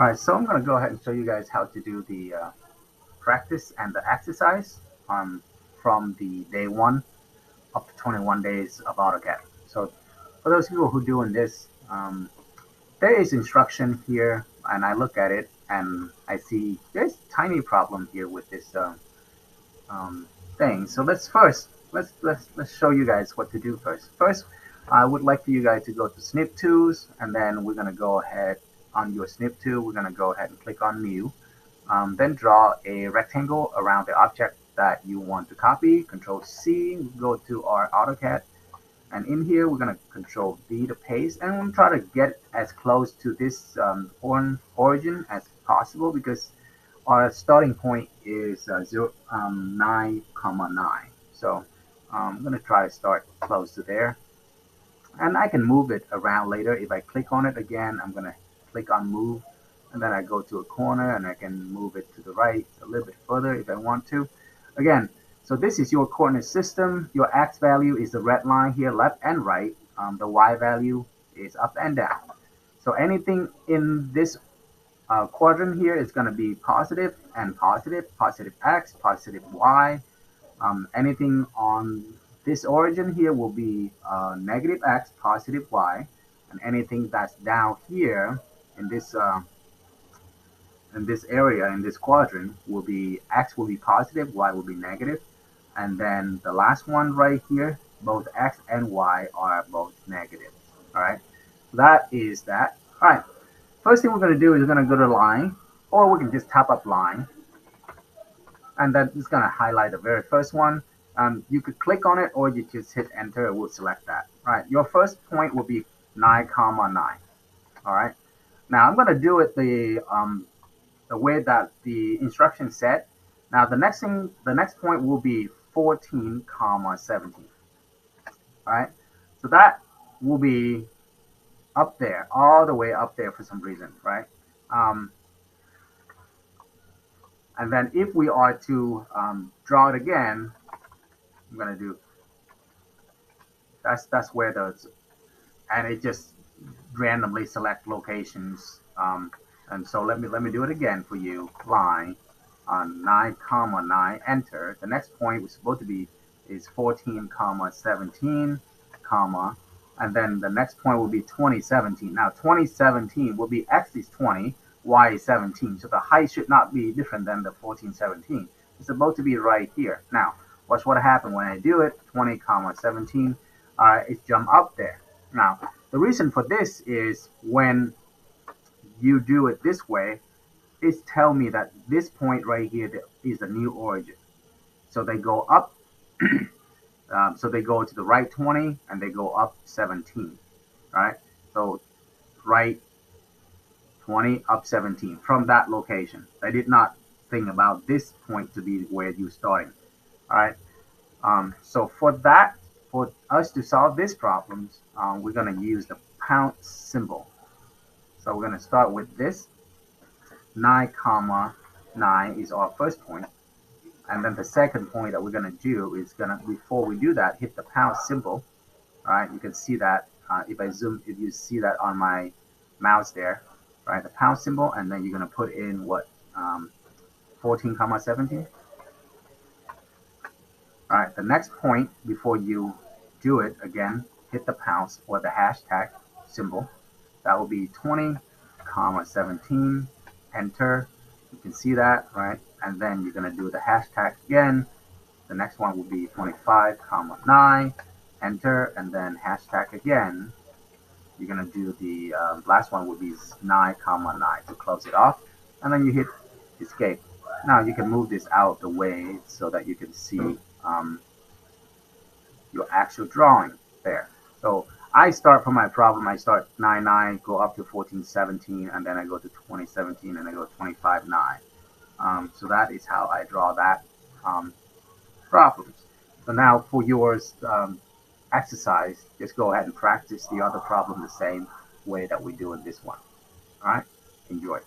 All right, so I'm going to go ahead and show you guys how to do the practice and the exercise from the day 1 up to 21 days of AutoCAD. So for those people who are doing this, there is instruction here, and I look at it and I see there's a tiny problem here with this thing. So let's show you guys what to do first. First, I would like for you guys to go to Snip Tools, and then we're going to go ahead on your Snip tool. We're going to go ahead and click on New. Then draw a rectangle around the object that you want to copy. Control C, go to our AutoCAD, and in here we're going to Control V to paste, and we'll try to get as close to this origin as possible, because our starting point is 9, 9. So I'm going to try to start close to there, and I can move it around later. If I click on it again, I'm going to click on Move, and then I go to a corner and I can move it to the right a little bit further if I want to. Again, so this is your coordinate system. Your X value is the red line here, left and right. The Y value is up and down. So anything in this quadrant here is going to be positive and positive, positive X, positive Y. Anything on this origin here will be negative X, positive Y, and anything that's down here in this area, in this quadrant, will be X will be positive, Y will be negative, and then the last one right here, both X and Y are both negative. All right, that is that. All right, first thing we're going to do is we're going to go to line, or we can just tap up line, and then it's going to highlight the very first one. You could click on it, or you just hit enter. It will select that. All right, your first point will be 9, 9. All right, now I'm going to do it the way that the instruction said. Now the next point will be 14, 17. All right, so that will be up there, all the way up there for some reason, right? And then if we are to draw it again, I'm gonna do that's where those, and it just randomly select locations. And so let me do it again for you. Line on 9, 9, enter. The next point was supposed to be is 14, 17, comma, and then the next point will be 2017. Now 2017 will be X is 20, Y is 17. So the height should not be different than the 14, 17. It's supposed to be right here. Now watch what happened when I do it. 20, 17. It jump up there. Now the reason for this is when you do it this way, it's tell me that this point right here is a new origin. So they go up, so they go to the right 20 and they go up 17, right? So right 20, up 17 from that location. I did not think about this point to be where you're starting, all right? So for us to solve this problems, we're going to use the pound symbol. So we're going to start with this 9, 9 is our first point, and then the second point that we're going to do is before we do that, hit the pound symbol. All right, you can see that if you see that on my mouse there, right? The pound symbol, and then you're going to put in what 14, 17. All right, the next point before you do it again, hit the pound or the hashtag symbol. That will be 20, 17, enter. You can see that, right? And then you're going to do the hashtag again. The next one will be 25, 9, enter, and then hashtag again. You're going to do the last one will be 9, 9 to close it off. And then you hit escape. Now you can move this out of the way so that you can see your actual drawing there. So I start from my problem. I start 9, 9, go up to 14, 17, and then I go to 20, 17, and I go 25, 9. So that is how I draw that problems. So now for yours exercise, just go ahead and practice the other problem the same way that we do in this one. All right, enjoy.